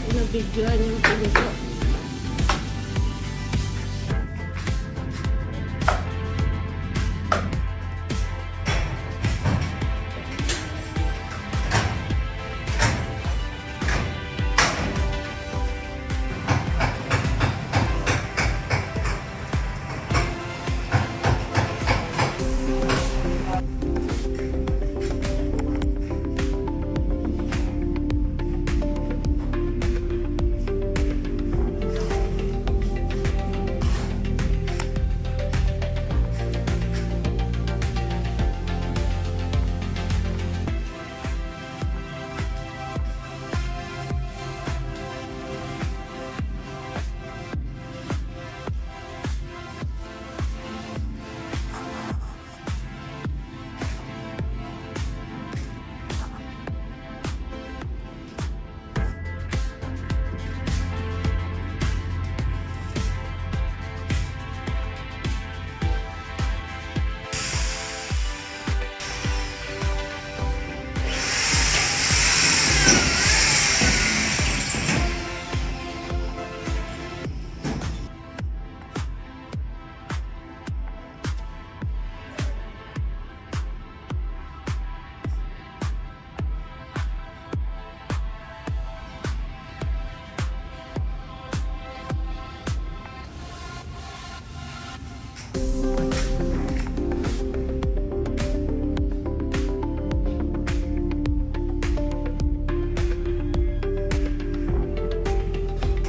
Nabigyan yung pinito.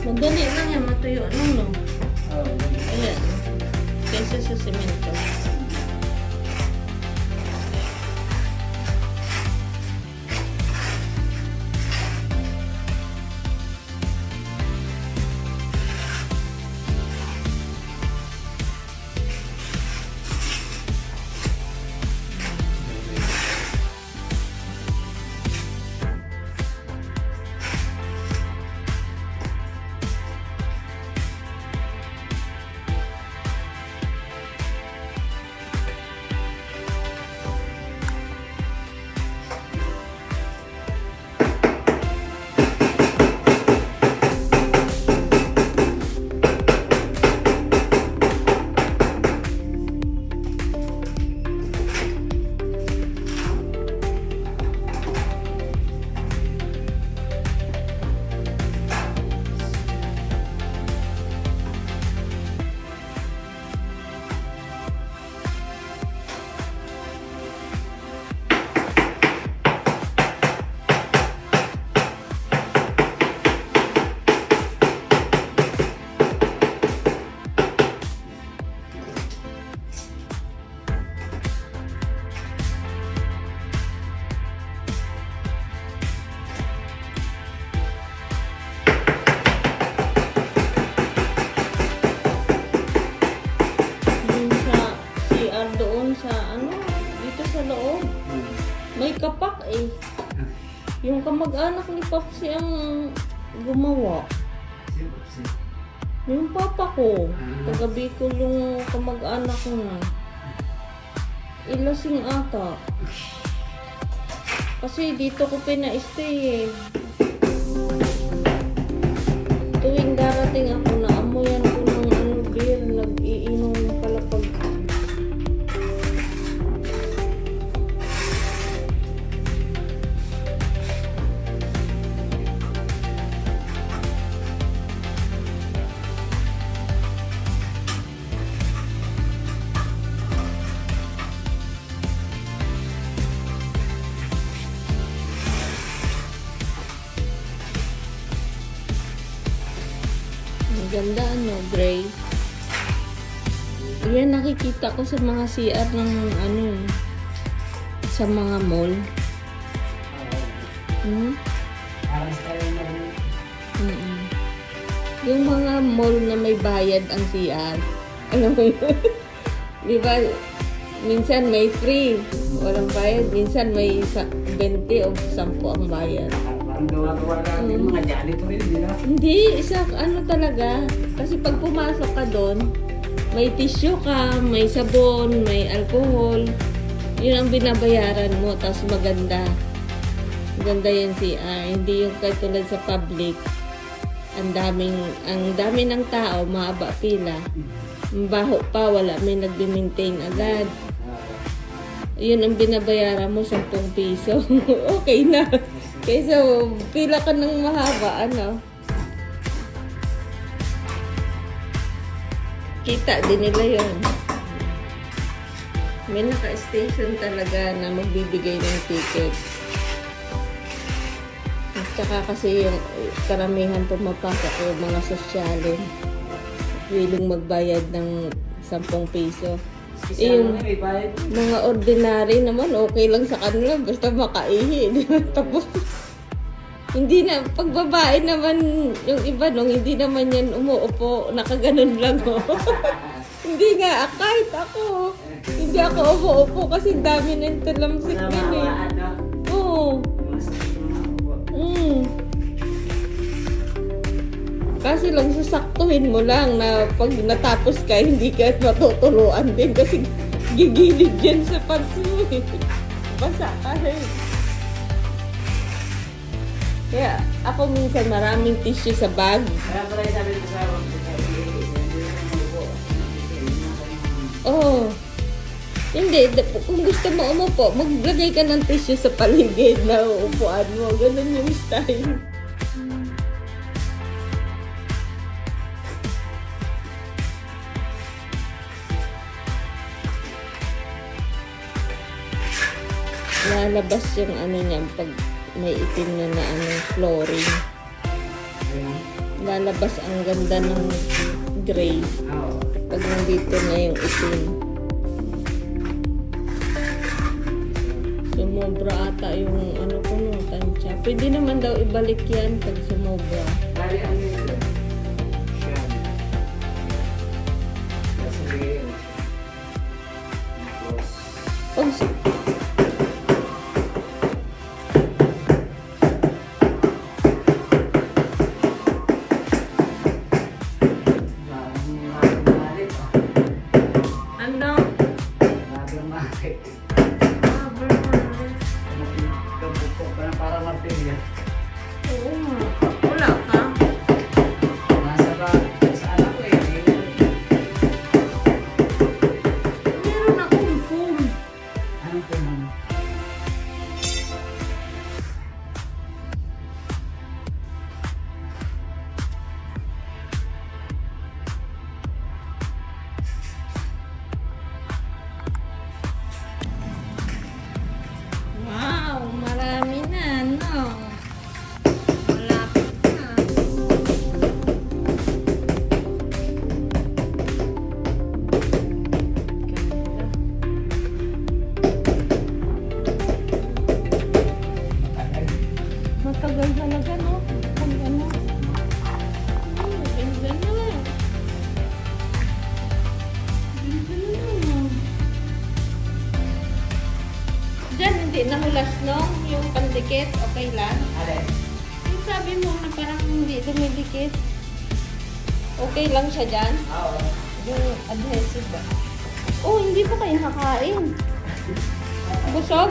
Madali lang yan, matuyo lang, no? Ayan. Kaysa sa semento. May kapak eh. Yung kamag-anak ni Papsi ang gumawa. Yung papa ko. Taga Bicol yung kamag-anak ko na. Ilasing ata. Kasi dito ko pina-stay eh. Tuwing darating ako na amoyan ko ng beer, nag-iinom pala pag ganda ano, gray. Yan nakikita ko sa mga CR ng ano, sa mga mall. Hmm? Parang style na rin. Mm. Yung mga mall na may bayad ang CR. Alam mo yun? Di ba? Minsan may free. Walang bayad. Minsan may 20 o 10 ang bayad. Parang gawa-gawa lang yung mga janitor rin, di ba? Hindi. Ano talaga. Kasi pag pumasok ka doon, may tissue ka, may sabon, may alcohol. Yun ang binabayaran mo. Tapos maganda. Maganda yan CR. Hindi yung katulad sa public. Ang dami ng tao, mahaba pila. Baho pa, wala may nagbi-maintain agad. Yun ang binabayaran mo, 10 piso. Okay na. Kaysa pila ka ng mahaba, ano? Kita din nila yun. May naka-station talaga na magbibigay ng ticket. At saka kasi yung karamihan pumapasok yung mga sosyalin. Willing magbayad ng 10 piso. Yung mga ordinary naman, okay lang sa kanila. Basta makaihi. Di ba? Tapos, hindi na, pag babae naman, yung iba nung hindi naman yan umuupo, nakaganon lang oh. Hindi nga, kahit ako, hindi ako umuupo kasi dami ng talamsik din eh. Oo. Kasi lang sasaktuhin mo lang na pag natapos ka, hindi ka matutuluan din kasi gigilid yan sa pants mo eh. Basa ka rin. Kaya ako minsan maraming tissue sa bag. Kaya pala yung sabi ko sa Oo. Hindi, kung gusto mo umupo, maglagay ka ng tissue sa paligid na uupuan mo. Ganun yung style. Lalabas yung ano niya pag may itim na ano, flooring. Lalabas ang ganda ng gray pag nandito na yung itim. Sumobra ata yung ano ko no, tansya. Pwede naman daw ibalik yan pag sumobra. Bali, ano yun? Siya. Pag ano? Para martilya. Oo nga. Wala ka? Nasa ba? Sa anak ko eh. Meron akong foam. Anong po man? Wow, marami na, no? Malapit na. Ganda. Matagal talaga, no? Kung ano. Ganda na. Ganda na. Diyan, hindi nahulas, no? Yung pandikit, okay lang. Alin? Yung sabi mo na parang hindi dumidikit. Okay lang siya dyan? Oo. Yung adhesive ba? Oh, hindi pa kayo kakain. Busog?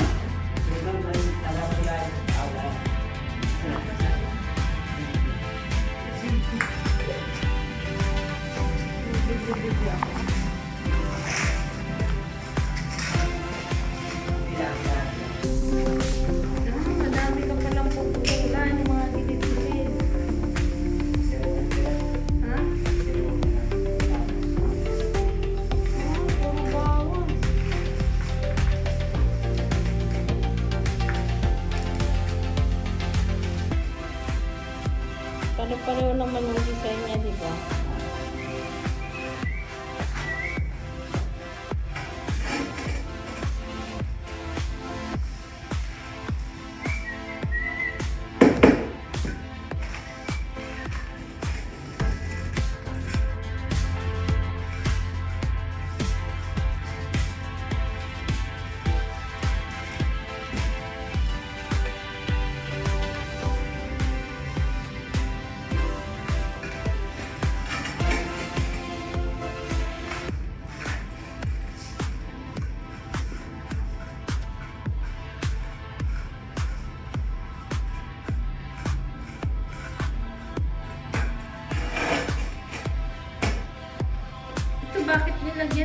Madami ka palang pupulan, yung mga gilid-gilid. Ha? Puro bawas. Pare-pareho naman yung design niya, di ba?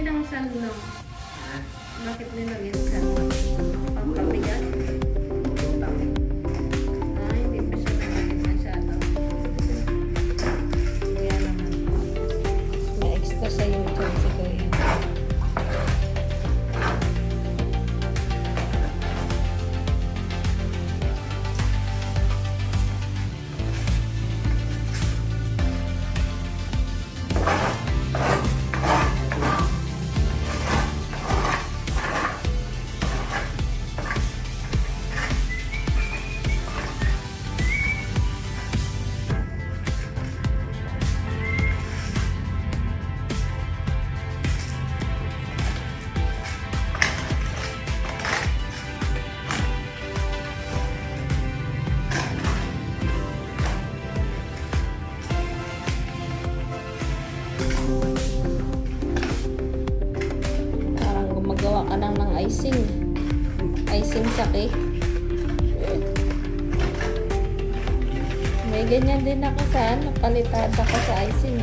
ng sand, no? Ha? Bakit nilagyan sand? Pampabigat? Utang. Ah, hindi pa siya nalagyan masyado. Kaya naman. May extra sa YouTube siguro yun. Parang gumagawa ka lang ng icing. Icing sa cake. May ganyan din ako sa ano, palitada ko sa icing.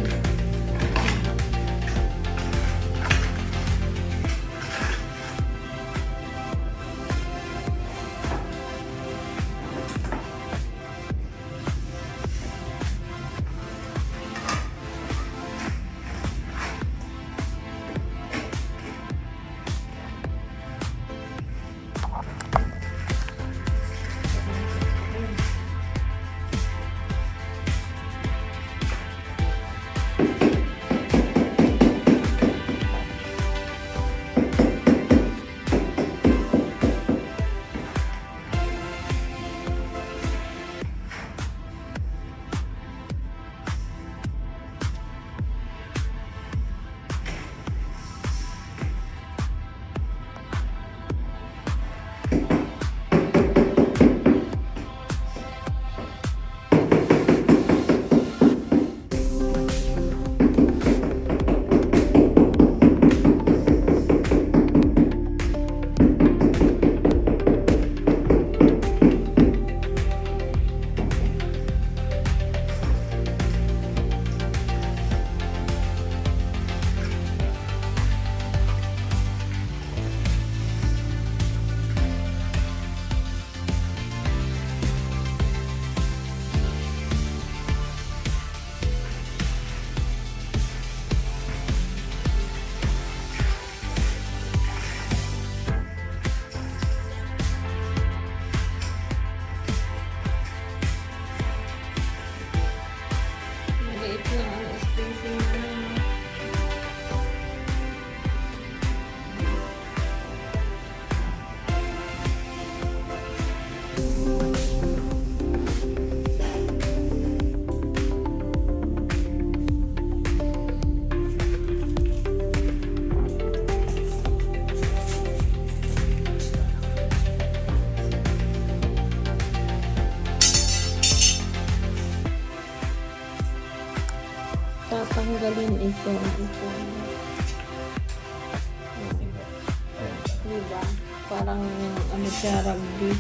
Maliit lang ang spacing na lang. Tatanggalin ito. Diba? Parang ano siya, rugby.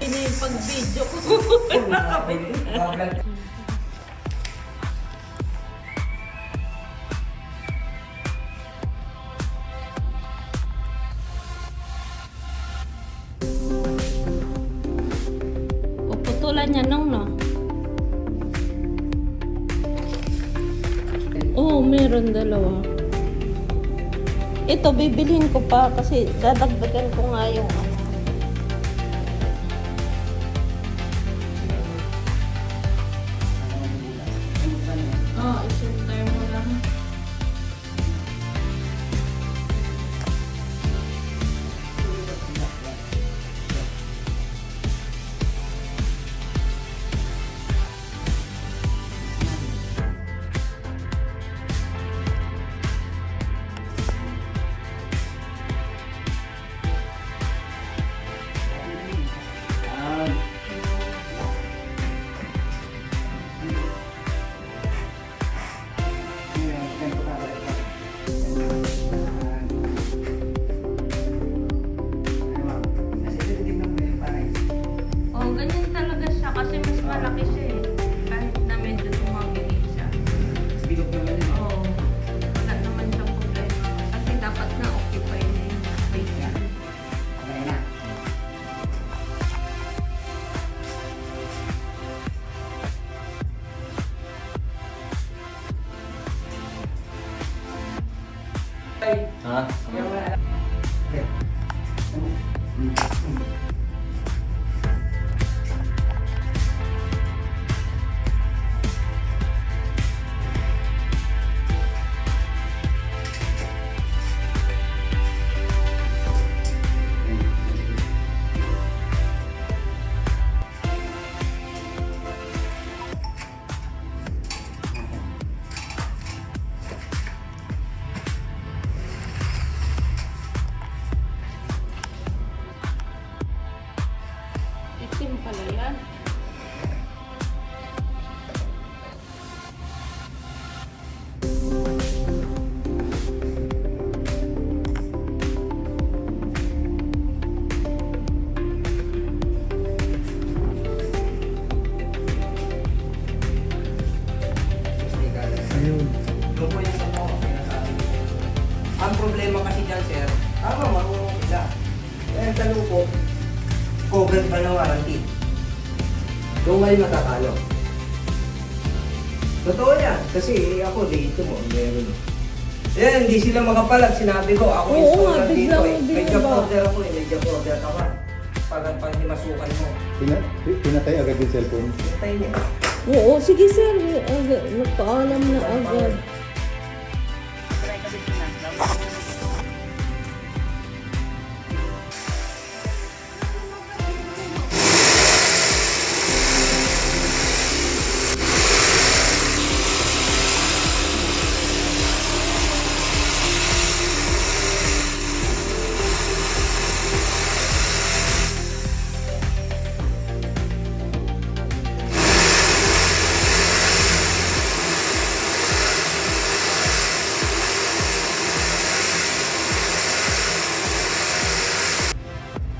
pati na yung pag-video ko. O, putulan niya nung, no? Oo, meron dalawa. Ito, bibilhin ko pa kasi dadagdagan ko nga yung ano. Oo, isuntar mo lang. Oh, ganyan talaga siya kasi mas malaki siya eh. Kahit na medyo tumabilit siya. Oo. Wala naman siyang problema. Kasi dapat na-occupy na yung space niya. Ha? Itim pala yan. Ayun. Doon po yung sa po, sinasabi ko. Ang problema kasi dyan, sir, marunong sila. Kaya sa lupo, cover pa na warranty. Doon kayo matatalo. Totoo yan, kasi ako dito mo, meron. Yan, hindi sila makapalag. Sinabi ko, ako Oo yung nga, installer dito eh. biglang May job bigla. order ako eh, may job order ka pa. Pag himasukan mo. Pinatay agad yung cellphone. Hintayin niya. Oo, sige sir. Nagpaalam na agad.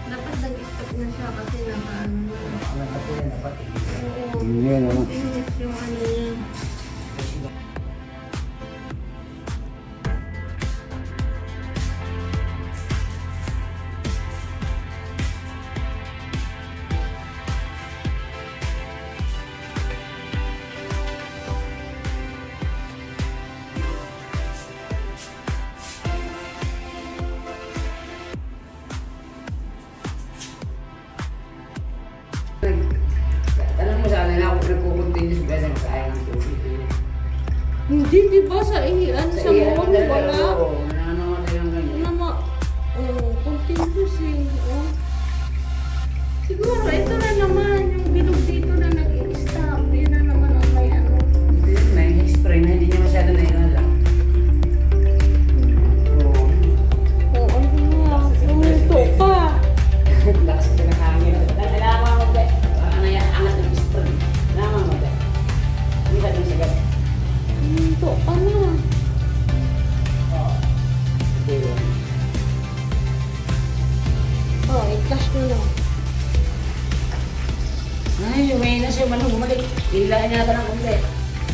Dapat nag-stop na siya kasi nakaano na. Ano po yan, dapat eh. Oo. Yan, ano. Continuous yung ano niya. Alam mo sana na ako nagkukontinuous ba sa masayang ng tubig. Hindi, di ba sa iyan sa mall, wala. Oo, nananawa lang ganyan. Ano mo? Oo, continuous eh. Oh. Siguro, ito na naman. Yung bilog dito na nag-i-stop. Yun na naman ang may ano. Hindi, may spray na hindi niya masyado na inala. Oo. Oo, ano nga. Pumunto ka. Lakas ka ng hangin. Alam mo ba? Ano yan? Angat ng spray. Alam mo ba? Hindi ka din sagad. Pumunto ka na. Oo. Sige. Oh, i-flash mo na. yun, may na siya, manong bumalik. Hilain natin ng kumple.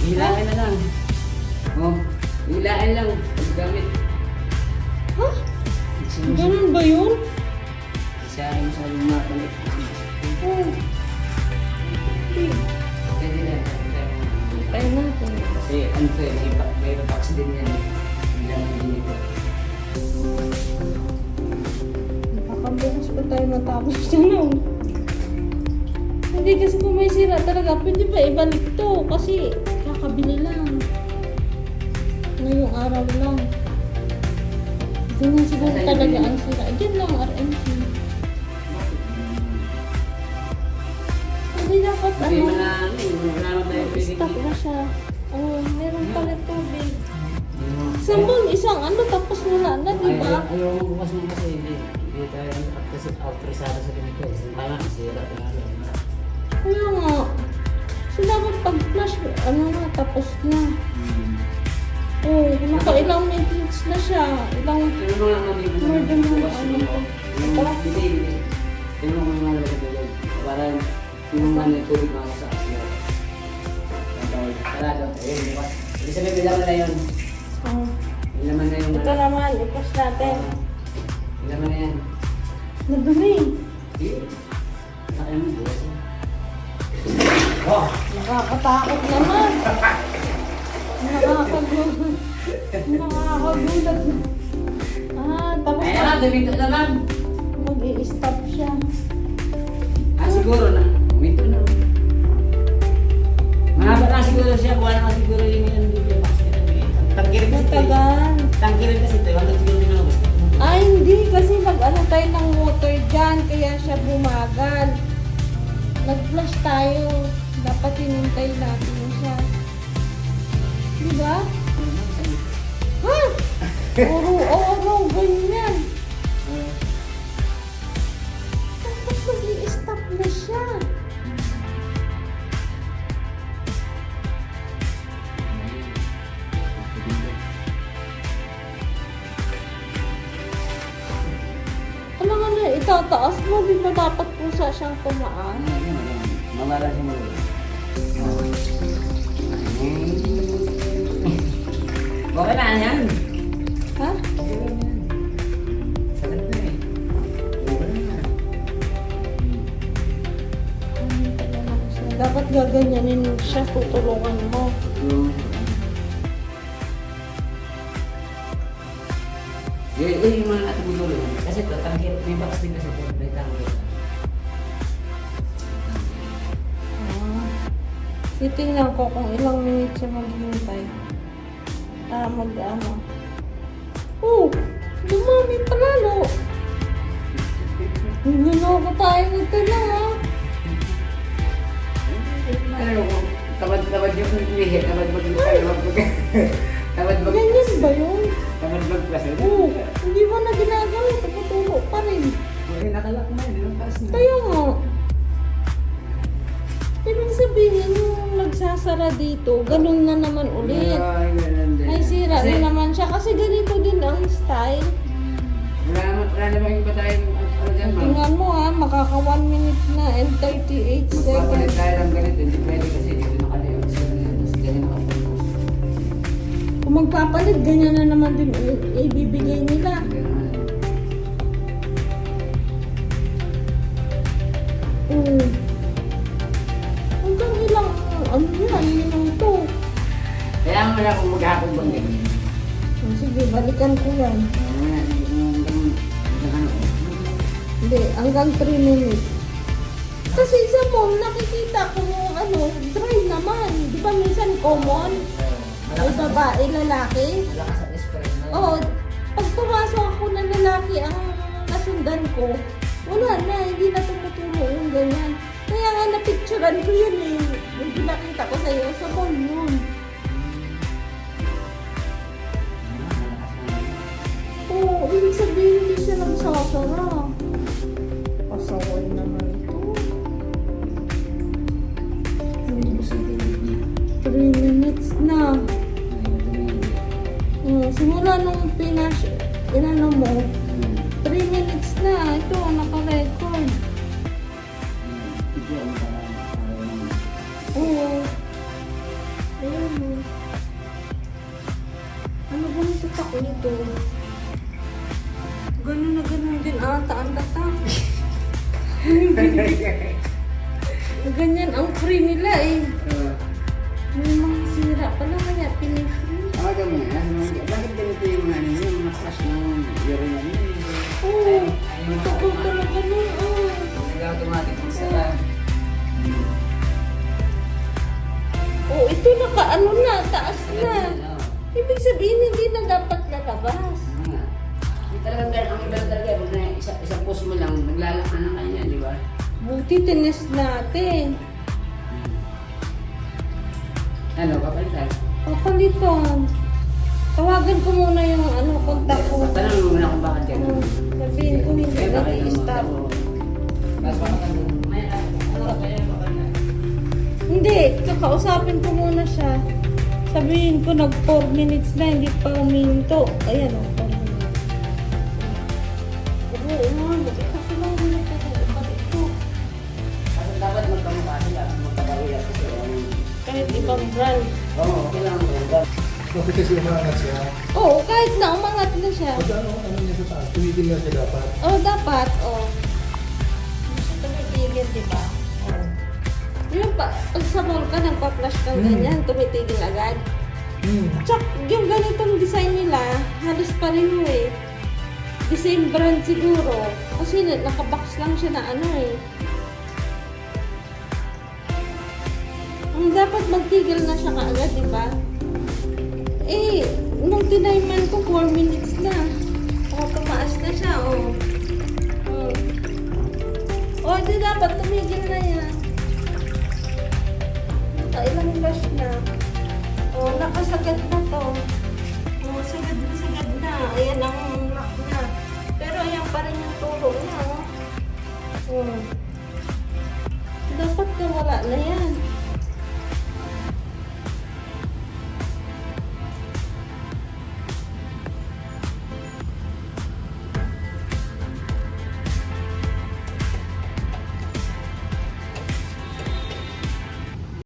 Hilain na lang. Oh, hilain lang. Gamit. Ha? Ganun ba yun? Isahin mo sa luma balik. Oh. Pwede na. Kaya natin. Kasi ano to eh, may box din yan. Hindi lang din ito. Nakakabukas pa tayo matapos yun. Hindi kasi kung may sira talaga, pwede ba ibalik to? Kasi kakabili lang. Ngayong araw lang. Ganyan siguro talaga ang sira. Diyan lang RMC. Hindi dapat Hindi ano. mo na, wala naman tayo pwede. Stop na siya. Oh, meron pala tubig. Sabon, isang ano, tapos wala na, di ba? Ayaw mo bukas mo kasi hindi tayo autorisado sa ganito eh. Kaya nga, sira talaga. Kaya nga. So, dapat pag-flash, ano na, tapos na. Oh, nakailang minutes na siya. Ilang, Pero mo naman dito. more than one, Bukas ano mo. ko. Yung hindi. Pero mo naman naman sa tulog. Para yung man yung tubig mga sa asya. Sarado. Ayun, bukas. Ibig sabihin, may laman na yun. Oh. May laman na yung Ito naman, i-push natin. May laman na yan. Nadumi. Hindi. Nakaya mo, bukas yan. Oh! Nakakatakot naman. Nakakagulat. Nakakagulat. Ah, tapos Kaya na, dumito naman. mag-i-stop siya. Ah, siguro na. Umito na. Mahaba na siguro siya. Kuha na siguro yung video box nila. Tangkirin kasi ito. Matagal. Tangkirin kasi ito. Wala siguro yung mga gusto. Ah, hindi. Kasi nag-ano tayo ng motor dyan. Kaya siya bumagal. Nag-flash tayo. Dapat hinintay natin siya. Di ba? Ha? Oro-oro. Ganyan. Tapos mag-i-stop na siya. Ano nga na, itataas mo. Di ba dapat pusa siyang tumaas? Mamara siya mo. Okay na yan. Ha? Okay na yan. Sagat na eh. Okay na. Dapat gaganyanin siya, tutulungan mo. Yung mga natin gulo. Kasi ito, tangkir, may box din kasi ito. May tangkir. Titingnan ko kung ilang minutes siya maghihintay. Mag-ano. Oh! Dumami pa lalo! Hindi na ako tayo nagtala, ha? Ano ko, tamad-tamad yung lihi, tamad tamad Ganyan ba yun? tamad mag-plus. Oh! Hindi mo na ginagawa. Tutulo pa rin. Okay, nakalak na yun, yung taas na. Kaya nga. Ibig sabihin, yung nagsasara dito, ganun na naman ulit. Ay, ganun din. May sira Kasi, na naman siya kasi ganito din ang style. wala naman iba tayong ano dyan, ma'am. Tingnan mo ha, makaka 1 minute na and 38 Magpapalit seconds. tayo ng ganito, hindi pwede kasi dito nakalayout siya na yan. Tapos ganyan nakapagpos. Kung magpapalit, ganyan na naman din ibibigay nila. Oo. Hanggang ilang, ano yan, minuto. Kaya mo na kung maghapon bang ganyan. Sige, balikan ko yan. Hindi, hanggang 3 minutes. Kasi sa mall, nakikita ko yung ano, dry naman. Di ba minsan common? May babae, lalaki. Malakas ang espresso na. Oo, pag pumasok ako ng lalaki ang nasundan ko, wala na, hindi na tumutulo yung ganyan. Kaya nga napicturean ko yun eh. Yung pinakita ko sa'yo sa mall yun. Oo, ibig sabihin hindi siya nagsasara. Pasaway naman ito. 3 minutes na. Simula nung inano mo, 3 minutes na. Ito, naka-record. dito. Ganun na ganun din ata ang data. Ganyan ang free nila eh. May mga sira pala kaya pinifree. Tawagan mo yan. Bakit ganito yung ano yung mga flash ng urine niya? Oo, ang takot talaga nun. Nag-automatic yung sara. Oh, ito naka-ano na, taas na. Ibig sabihin, hindi na dapat lalabas. Hindi talagang ganun. Ang iba talaga, pag na isang puso mo lang, naglalak na ng kanya, di ba? Buti tinis natin. Ano, kapalitan? Papalitan. Tawagan ko muna yung kontak ko. Tanong mo muna kung bakit ganun. Sabihin ko hindi Kaya bakit yung nag-i-stop. Tapos baka may ano ka kaya baka na. Hindi, kakausapin ko muna siya. Sabihin ko nag 4 minutes na, hindi pa uminto. Ayan o, 4 minutes. Oo, ikaw lang muna ibalik ko. Kasi dapat magkamukha sila, magkabawila kasi Kahit ibang brand. oo, kailangan mo. Bakit kasi umangat siya? Oo, kahit na umangat na siya. Pag ano niya sa taas, tumitingnan siya dapat. Oh, dapat, oh. Gusto tumitigil, di ba? Oh. Yung pag sa mall ka, nagpa-flash kang ganyan, tumitigil agad. Tsak, yung ganitong design nila, halos pareho eh. The same brand siguro. Kasi nakabox lang siya na ano eh. Ang dapat magtigil na siya kaagad, di ba? Eh, nung tinayman ko, 4 minutes na. O, tumaas na siya, o. O, di dapat tumigil na yan. Nakailang flash na. O, nakasagad na to. O, sagad na. Ayan ang lock na. Pero ayan pa rin yung turo na, o. O. Dapat na wala na yan.